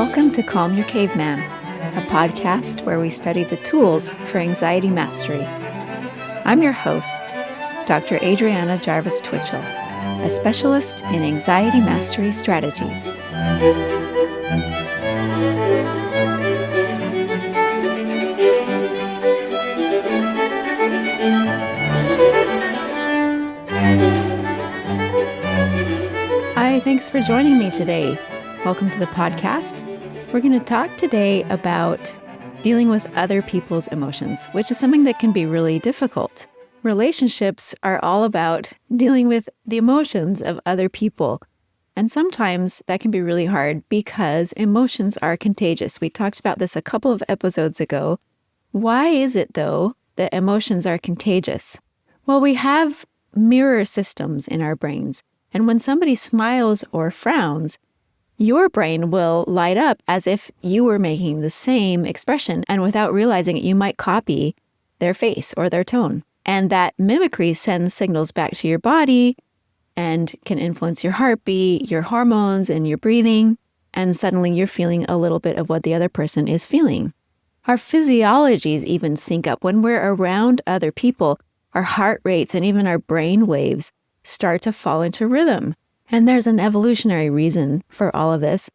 Welcome to Calm Your Caveman, a podcast where we study the tools for anxiety mastery. I'm your host, Dr. Adriana Jarvis Twitchell, a specialist in anxiety mastery strategies. Hi, thanks for joining me today. Welcome to the podcast. We're going to talk today about dealing with other people's emotions, which is something that can be really difficult. Relationships are all about dealing with the emotions of other people. And sometimes that can be really hard because emotions are contagious. We talked about this a couple of episodes ago. Why is it, though, that emotions are contagious? Well, we have mirror systems in our brains. And when somebody smiles or frowns, your brain will light up as if you were making the same expression, and without realizing it, you might copy their face or their tone. And that mimicry sends signals back to your body and can influence your heartbeat, your hormones, and your breathing. And suddenly you're feeling a little bit of what the other person is feeling. Our physiologies even sync up. When we're around other people, our heart rates and even our brain waves start to fall into rhythm. And there's an evolutionary reason for all of this.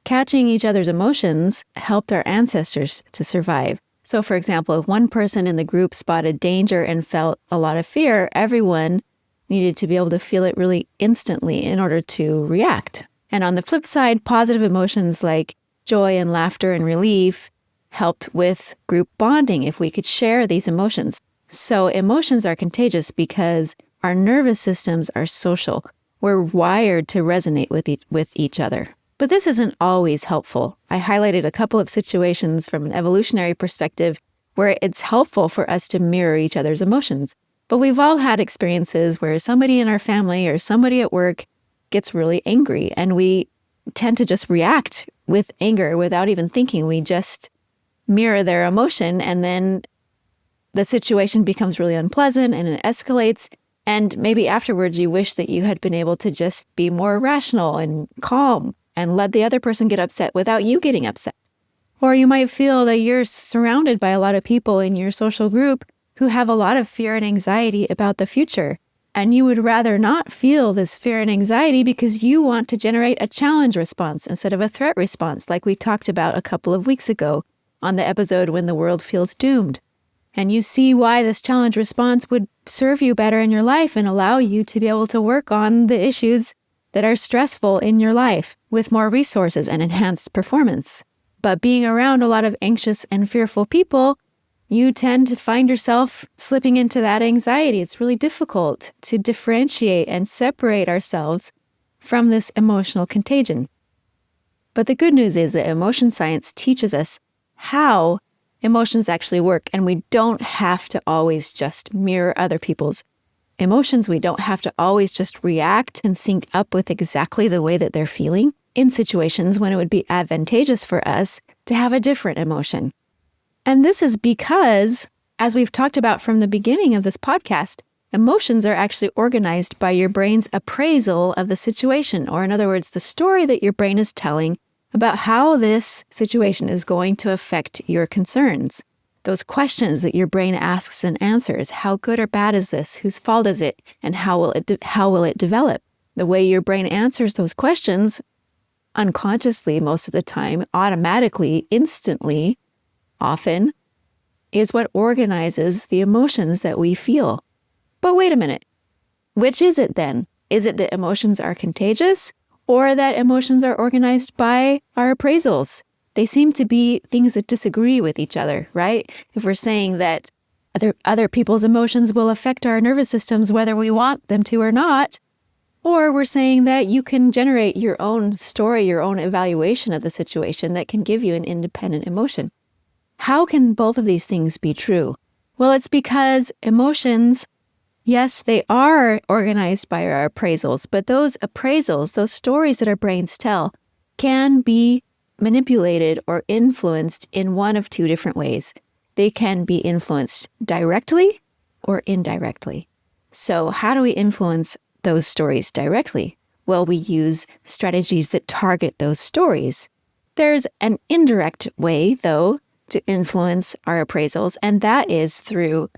Catching each other's emotions helped our ancestors to survive. So, for example, if one person in the group spotted danger and felt a lot of fear, everyone needed to be able to feel it really instantly in order to react. And on the flip side, positive emotions like joy and laughter and relief helped with group bonding if we could share these emotions. So emotions are contagious because our nervous systems are social. We're wired to resonate with each other. But this isn't always helpful. I highlighted a couple of situations from an evolutionary perspective where it's helpful for us to mirror each other's emotions. But we've all had experiences where somebody in our family or somebody at work gets really angry, and we tend to just react with anger without even thinking. We just mirror their emotion, and then the situation becomes really unpleasant and it escalates. And maybe afterwards you wish that you had been able to just be more rational and calm and let the other person get upset without you getting upset. Or you might feel that you're surrounded by a lot of people in your social group who have a lot of fear and anxiety about the future. And you would rather not feel this fear and anxiety because you want to generate a challenge response instead of a threat response, like we talked about a couple of weeks ago on the episode When the World Feels Doomed. And you see why this challenge response would serve you better in your life and allow you to be able to work on the issues that are stressful in your life with more resources and enhanced performance. But being around a lot of anxious and fearful people, you tend to find yourself slipping into that anxiety. It's really difficult to differentiate and separate ourselves from this emotional contagion. But the good news is that emotion science teaches us how emotions actually work, and we don't have to always just mirror other people's emotions. We don't have to always just react and sync up with exactly the way that they're feeling in situations when it would be advantageous for us to have a different emotion. And this is because, as we've talked about from the beginning of this podcast, emotions are actually organized by your brain's appraisal of the situation, or in other words, the story that your brain is telling about how this situation is going to affect your concerns. Those questions that your brain asks and answers: how good or bad is this? Whose fault is it? And how will it develop? The way your brain answers those questions, unconsciously most of the time, automatically, instantly, often, is what organizes the emotions that we feel. But wait a minute. Which is it then? Is it that emotions are contagious, or that emotions are organized by our appraisals? They seem to be things that disagree with each other, right? If we're saying that other people's emotions will affect our nervous systems whether we want them to or not, or we're saying that you can generate your own story, your own evaluation of the situation that can give you an independent emotion. How can both of these things be true? Well, it's because emotions, yes, they are organized by our appraisals, but those appraisals, those stories that our brains tell, can be manipulated or influenced in one of two different ways. They can be influenced directly or indirectly. So how do we influence those stories directly? Well, we use strategies that target those stories. There's an indirect way, though, to influence our appraisals, and that is through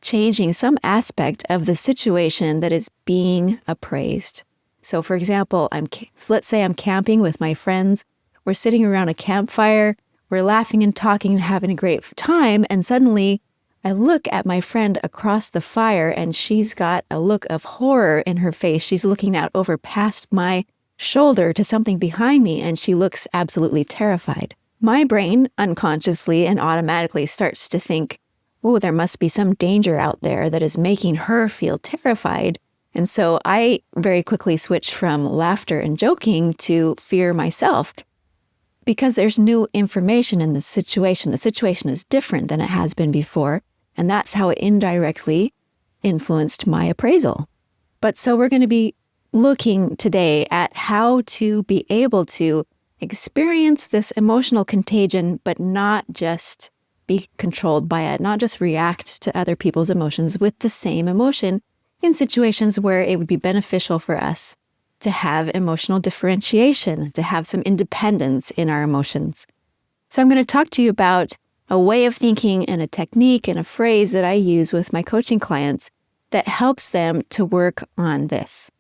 changing some aspect of the situation that is being appraised. So, for example, let's say I'm camping with my friends. We're sitting around a campfire. We're laughing and talking and having a great time, and suddenly I look at my friend across the fire, and she's got a look of horror in her face. She's looking out over past my shoulder to something behind me, and she looks absolutely terrified. My brain unconsciously and automatically starts to think, oh, there must be some danger out there that is making her feel terrified. And so I very quickly switch from laughter and joking to fear myself, because there's new information in the situation. The situation is different than it has been before, and that's how it indirectly influenced my appraisal. But so we're going to be looking today at how to be able to experience this emotional contagion, but not just be controlled by it, not just react to other people's emotions with the same emotion in situations where it would be beneficial for us to have emotional differentiation, to have some independence in our emotions. So I'm going to talk to you about a way of thinking and a technique and a phrase that I use with my coaching clients that helps them to work on this.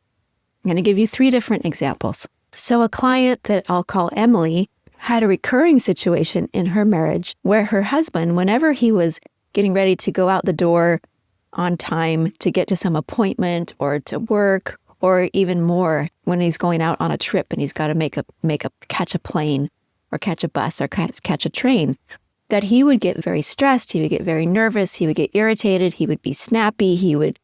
I'm going to give you 3 different examples. So a client that I'll call Emily had a recurring situation in her marriage where her husband, whenever he was getting ready to go out the door on time to get to some appointment or to work, or even more when he's going out on a trip and he's got to catch a plane or catch a bus or catch a train, that he would get very stressed, he would get very nervous, he would get irritated, he would be snappy, he would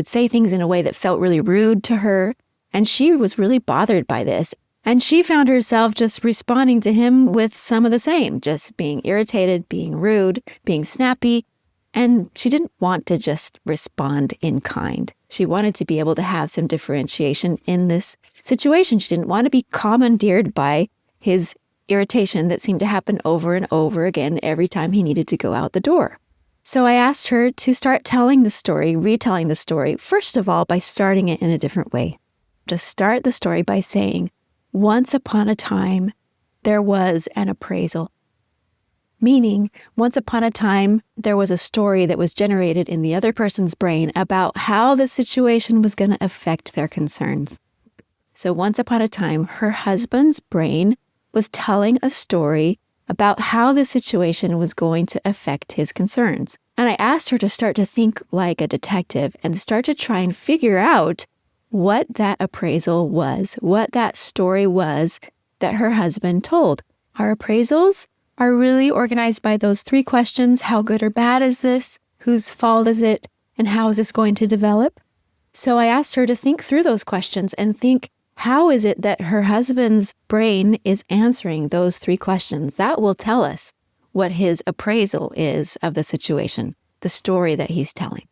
say things in a way that felt really rude to her. And she was really bothered by this. And she found herself just responding to him with some of the same, just being irritated, being rude, being snappy. And she didn't want to just respond in kind. She wanted to be able to have some differentiation in this situation. She didn't want to be commandeered by his irritation that seemed to happen over and over again every time he needed to go out the door. So I asked her to start telling the story, retelling the story, first of all, by starting it in a different way. To start the story by saying, once upon a time, there was an appraisal. Meaning, once upon a time, there was a story that was generated in the other person's brain about how the situation was going to affect their concerns. So once upon a time, her husband's brain was telling a story about how the situation was going to affect his concerns. And I asked her to start to think like a detective and start to try and figure out what that appraisal was, what that story was that her husband told. Our appraisals are really organized by those 3 questions. How good or bad is this? Whose fault is it? And how is this going to develop? So I asked her to think through those questions and think, how is it that her husband's brain is answering those 3 questions? That will tell us what his appraisal is of the situation, the story that he's telling.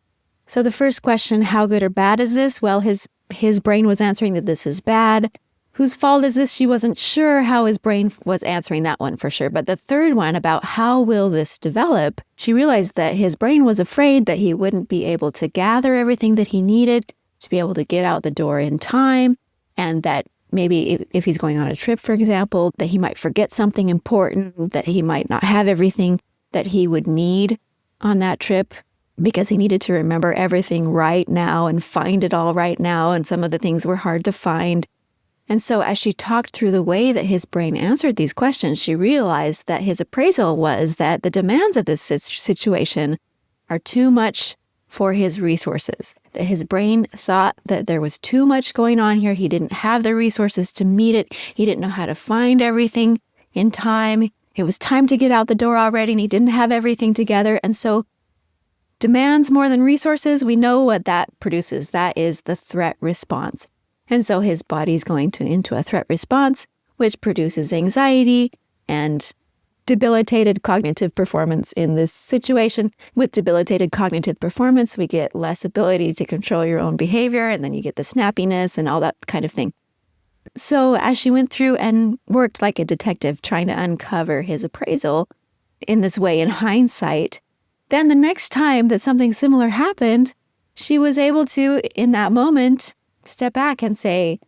So the first question, how good or bad is this? Well, his brain was answering that this is bad. Whose fault is this? She wasn't sure how his brain was answering that one for sure. But the third one about how will this develop, she realized that his brain was afraid that he wouldn't be able to gather everything that he needed to be able to get out the door in time. And that maybe if he's going on a trip, for example, that he might forget something important, that he might not have everything that he would need on that trip because he needed to remember everything right now and find it all right now. And some of the things were hard to find. And so as she talked through the way that his brain answered these questions, she realized that his appraisal was that the demands of this situation are too much for his resources, that his brain thought that there was too much going on here. He didn't have the resources to meet it. He didn't know how to find everything in time. It was time to get out the door already, and he didn't have everything together. And so demands more than resources, we know what that produces. That is the threat response. And so his body's going into a threat response, which produces anxiety and debilitated cognitive performance in this situation. With debilitated cognitive performance, we get less ability to control your own behavior, and then you get the snappiness and all that kind of thing. So as she went through and worked like a detective trying to uncover his appraisal in this way in hindsight, then the next time that something similar happened, she was able to, in that moment, step back and say,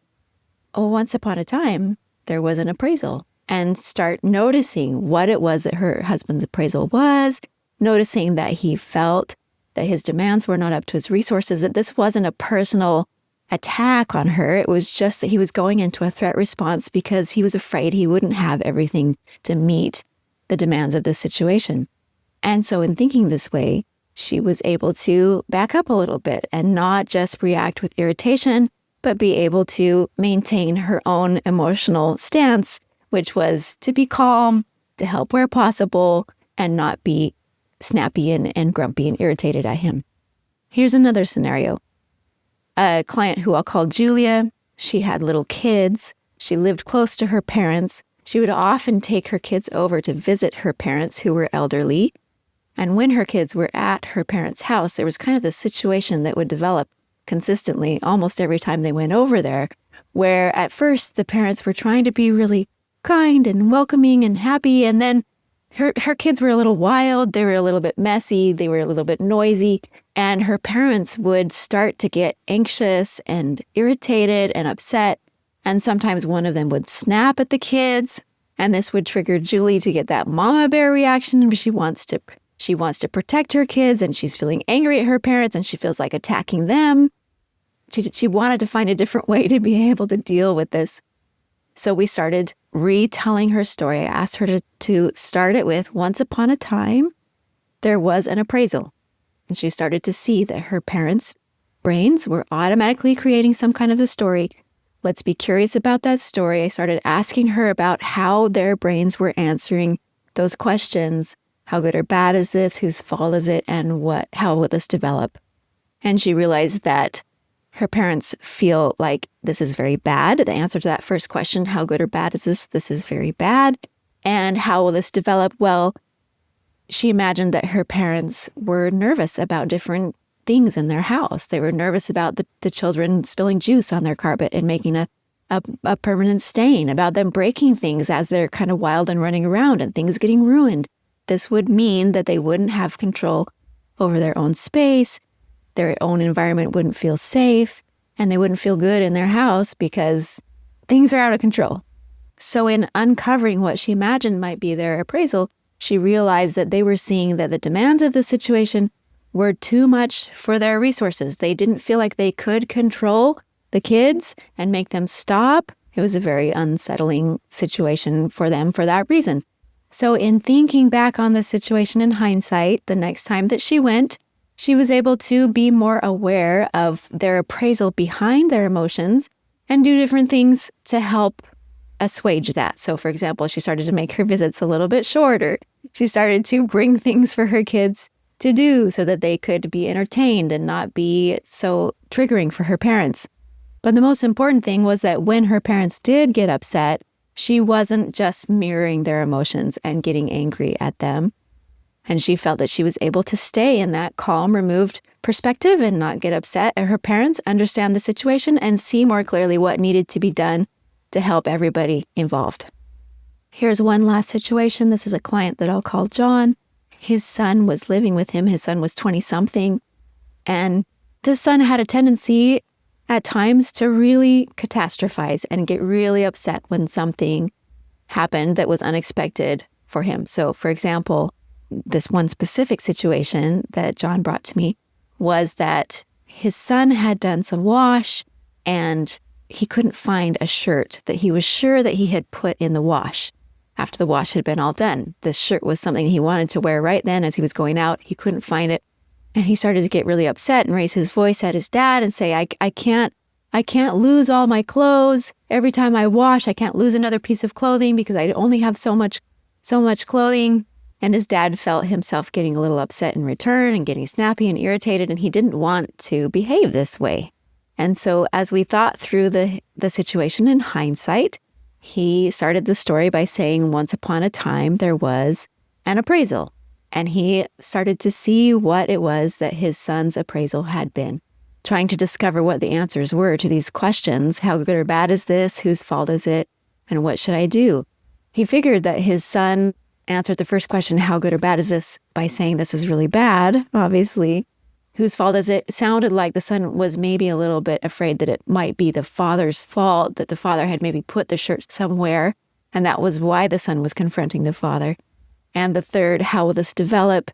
oh, once upon a time, there was an appraisal. and start noticing what it was that her husband's appraisal was, noticing that he felt that his demands were not up to his resources, that this wasn't a personal attack on her. It was just that he was going into a threat response because he was afraid he wouldn't have everything to meet the demands of the situation. And so in thinking this way, she was able to back up a little bit and not just react with irritation, but be able to maintain her own emotional stance, which was to be calm, to help where possible, and not be snappy and grumpy and irritated at him. Here's another scenario. A client who I'll call Julia, she had little kids. She lived close to her parents. She would often take her kids over to visit her parents who were elderly. And when her kids were at her parents' house, there was kind of this situation that would develop consistently almost every time they went over there, where at first the parents were trying to be really kind and welcoming and happy. And then her kids were a little wild. They were a little bit messy. They were a little bit noisy. And her parents would start to get anxious and irritated and upset. And sometimes one of them would snap at the kids. And this would trigger Julie to get that mama bear reaction. She wants to protect her kids, and she's feeling angry at her parents, and she feels like attacking them. She wanted to find a different way to be able to deal with this. So we started retelling her story. I asked her to start it with, once upon a time, there was an appraisal. And she started to see that her parents' brains were automatically creating some kind of a story. Let's be curious about that story. I started asking her about how their brains were answering those questions. How good or bad is this? Whose fault is it? And how will this develop? And she realized that her parents feel like this is very bad. The answer to that first question, how good or bad is this? This is very bad. And how will this develop? Well, she imagined that her parents were nervous about different things in their house. They were nervous about the children spilling juice on their carpet and making a permanent stain, about them breaking things as they're kind of wild and running around and things getting ruined. This would mean that they wouldn't have control over their own space, their own environment wouldn't feel safe, and they wouldn't feel good in their house because things are out of control. So in uncovering what she imagined might be their appraisal, she realized that they were seeing that the demands of the situation were too much for their resources. They didn't feel like they could control the kids and make them stop. It was a very unsettling situation for them for that reason. So in thinking back on the situation in hindsight, the next time that she went, she was able to be more aware of their appraisal behind their emotions and do different things to help assuage that. So for example, she started to make her visits a little bit shorter. She started to bring things for her kids to do so that they could be entertained and not be so triggering for her parents. But the most important thing was that when her parents did get upset, she wasn't just mirroring their emotions and getting angry at them. And she felt that she was able to stay in that calm, removed perspective and not get upset at her parents, understand the situation, and see more clearly what needed to be done to help everybody involved. Here's one last situation. This is a client that I'll call John. His son was living with him. His son was 20-something. And this son had a tendency at times to really catastrophize and get really upset when something happened that was unexpected for him. So, for example, this one specific situation that John brought to me was that his son had done some wash and he couldn't find a shirt that he was sure that he had put in the wash after the wash had been all done. This shirt was something he wanted to wear right then as he was going out. He couldn't find it. And he started to get really upset and raise his voice at his dad and say, I can't lose all my clothes. Every time I wash, I can't lose another piece of clothing because I only have so much clothing. And his dad felt himself getting a little upset in return and getting snappy and irritated, and he didn't want to behave this way. And so as we thought through the situation in hindsight, he started the story by saying, once upon a time, there was an appraisal. And he started to see what it was that his son's appraisal had been, trying to discover what the answers were to these questions. How good or bad is this? Whose fault is it? And what should I do? He figured that his son answered the first question, how good or bad is this, by saying this is really bad, obviously. Whose fault is it? It sounded like the son was maybe a little bit afraid that it might be the father's fault, that the father had maybe put the shirt somewhere And that was why the son was confronting the father. And the third, how will this develop?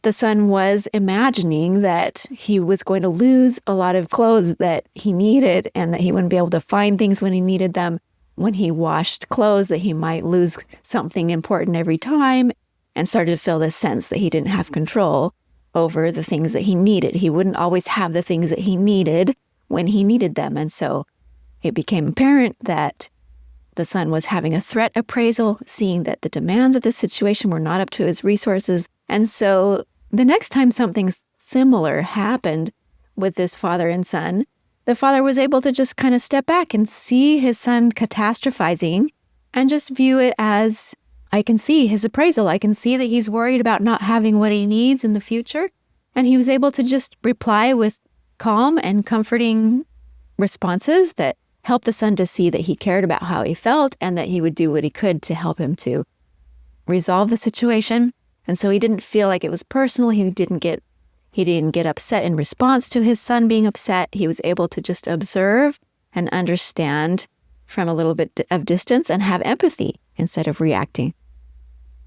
The son was imagining that he was going to lose a lot of clothes that he needed and that he wouldn't be able to find things when he needed them. When he washed clothes, that he might lose something important every time, and started to feel this sense that he didn't have control over the things that he needed. He wouldn't always have the things that he needed when he needed them. And so it became apparent that the son was having a threat appraisal, seeing that the demands of the situation were not up to his resources. And so the next time something similar happened with this father and son, the father was able to just kind of step back and see his son catastrophizing and just view it as, I can see his appraisal. I can see that he's worried about not having what he needs in the future. And he was able to just reply with calm and comforting responses that helped the son to see that he cared about how he felt and that he would do what he could to help him to resolve the situation. And so he didn't feel like it was personal. He didn't get upset in response to his son being upset. He was able to just observe and understand from a little bit of distance and have empathy instead of reacting.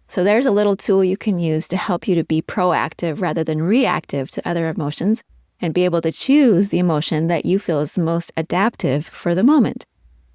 So there's a little tool you can use to help you to be proactive rather than reactive to other emotions and be able to choose the emotion that you feel is the most adaptive for the moment.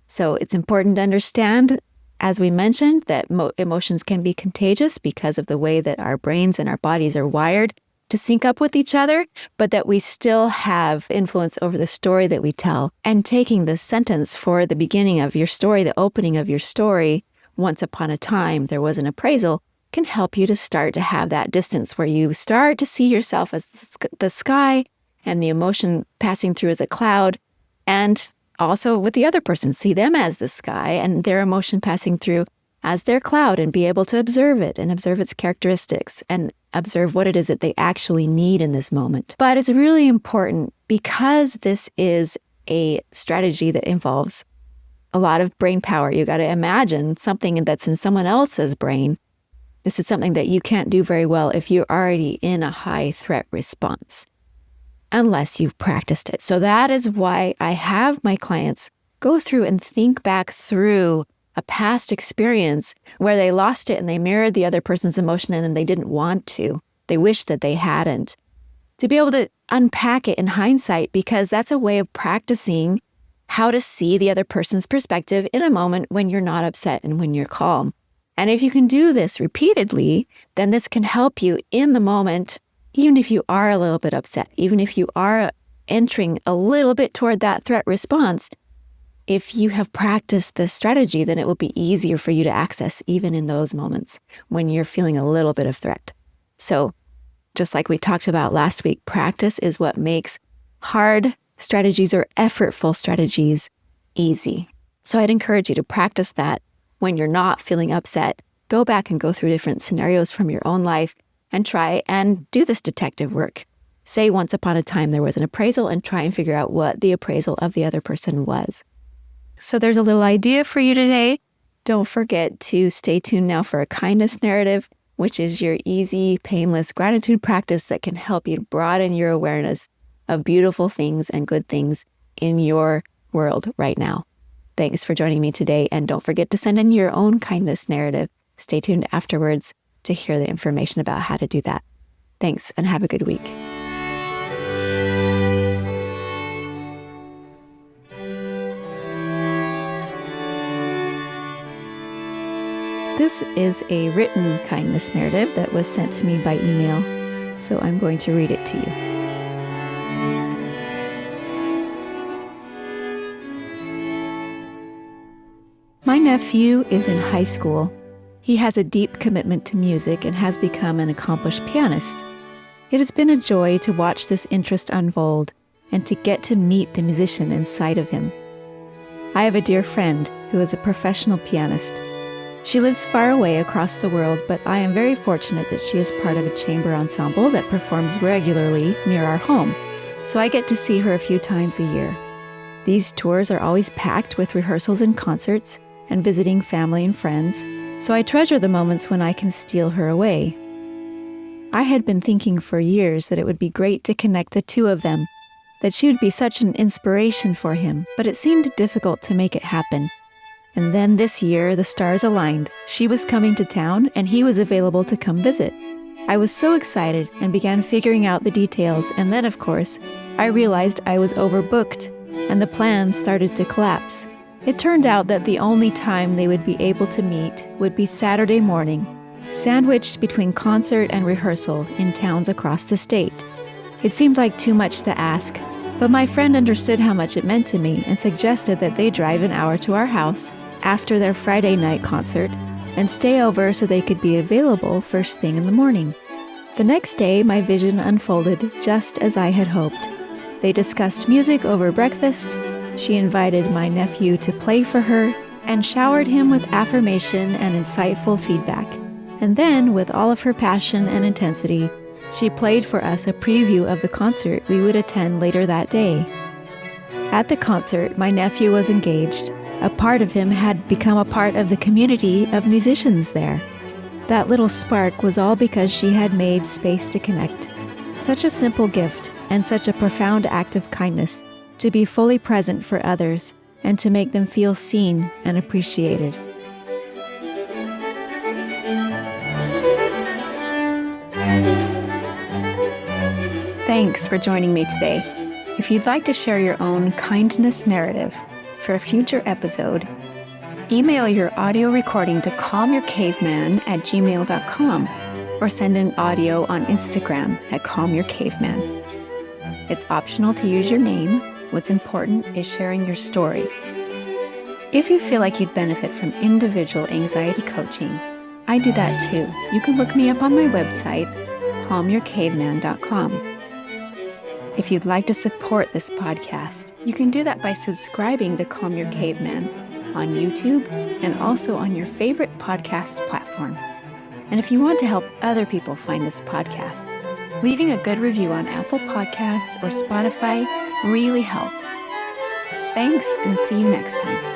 So it's important to understand, as we mentioned, that emotions can be contagious because of the way that our brains and our bodies are wired to sync up with each other, but that we still have influence over the story that we tell. And taking the sentence for the beginning of your story, the opening of your story, once upon a time there was an appraisal, can help you to start to have that distance where you start to see yourself as the sky and the emotion passing through as a cloud, and also with the other person, see them as the sky and their emotion passing through as their cloud, and be able to observe it and observe its characteristics and observe what it is that they actually need in this moment. But it's really important because this is a strategy that involves a lot of brain power. You got to imagine something that's in someone else's brain. This is something that you can't do very well if you're already in a high threat response, unless you've practiced it. So that is why I have my clients go through and think back through a past experience where they lost it and they mirrored the other person's emotion and then they didn't want to. They wished that they hadn't. To be able to unpack it in hindsight, because that's a way of practicing how to see the other person's perspective in a moment when you're not upset and when you're calm. And if you can do this repeatedly, then this can help you in the moment, even if you are a little bit upset, even if you are entering a little bit toward that threat response. If you have practiced this strategy, then it will be easier for you to access even in those moments when you're feeling a little bit of threat. So just like we talked about last week, practice is what makes hard strategies or effortful strategies easy. So I'd encourage you to practice that when you're not feeling upset. Go back and go through different scenarios from your own life and try and do this detective work. Say once upon a time there was an appraisal and try and figure out what the appraisal of the other person was. So there's a little idea for you today. Don't forget to stay tuned now for a kindness narrative, which is your easy, painless gratitude practice that can help you broaden your awareness of beautiful things and good things in your world right now. Thanks for joining me today, and don't forget to send in your own kindness narrative. Stay tuned afterwards to hear the information about how to do that. Thanks, and have a good week. This is a written kindness narrative that was sent to me by email, so I'm going to read it to you. My nephew is in high school. He has a deep commitment to music and has become an accomplished pianist. It has been a joy to watch this interest unfold and to get to meet the musician inside of him. I have a dear friend who is a professional pianist. She lives far away across the world, but I am very fortunate that she is part of a chamber ensemble that performs regularly near our home, so I get to see her a few times a year. These tours are always packed with rehearsals and concerts and visiting family and friends, so I treasure the moments when I can steal her away. I had been thinking for years that it would be great to connect the two of them, that she would be such an inspiration for him, but it seemed difficult to make it happen. And then this year, the stars aligned. She was coming to town, and he was available to come visit. I was so excited and began figuring out the details, and then, of course, I realized I was overbooked, and the plans started to collapse. It turned out that the only time they would be able to meet would be Saturday morning, sandwiched between concert and rehearsal in towns across the state. It seemed like too much to ask, but my friend understood how much it meant to me and suggested that they drive an hour to our house after their Friday night concert and stay over so they could be available first thing in the morning. The next day, my vision unfolded just as I had hoped. They discussed music over breakfast. She invited my nephew to play for her and showered him with affirmation and insightful feedback. And then, with all of her passion and intensity, she played for us a preview of the concert we would attend later that day. At the concert, my nephew was engaged. A part of him had become a part of the community of musicians there. That little spark was all because she had made space to connect. Such a simple gift and such a profound act of kindness to be fully present for others and to make them feel seen and appreciated. Thanks for joining me today. If you'd like to share your own kindness narrative for a future episode, email your audio recording to calmyourcaveman@gmail.com or send an audio on Instagram @calmyourcaveman. It's optional to use your name. What's important is sharing your story. If you feel like you'd benefit from individual anxiety coaching, I do that too. You can look me up on my website, calmyourcaveman.com. If you'd like to support this podcast, you can do that by subscribing to Calm Your Caveman on YouTube and also on your favorite podcast platform. And if you want to help other people find this podcast, leaving a good review on Apple Podcasts or Spotify really helps. Thanks, and see you next time.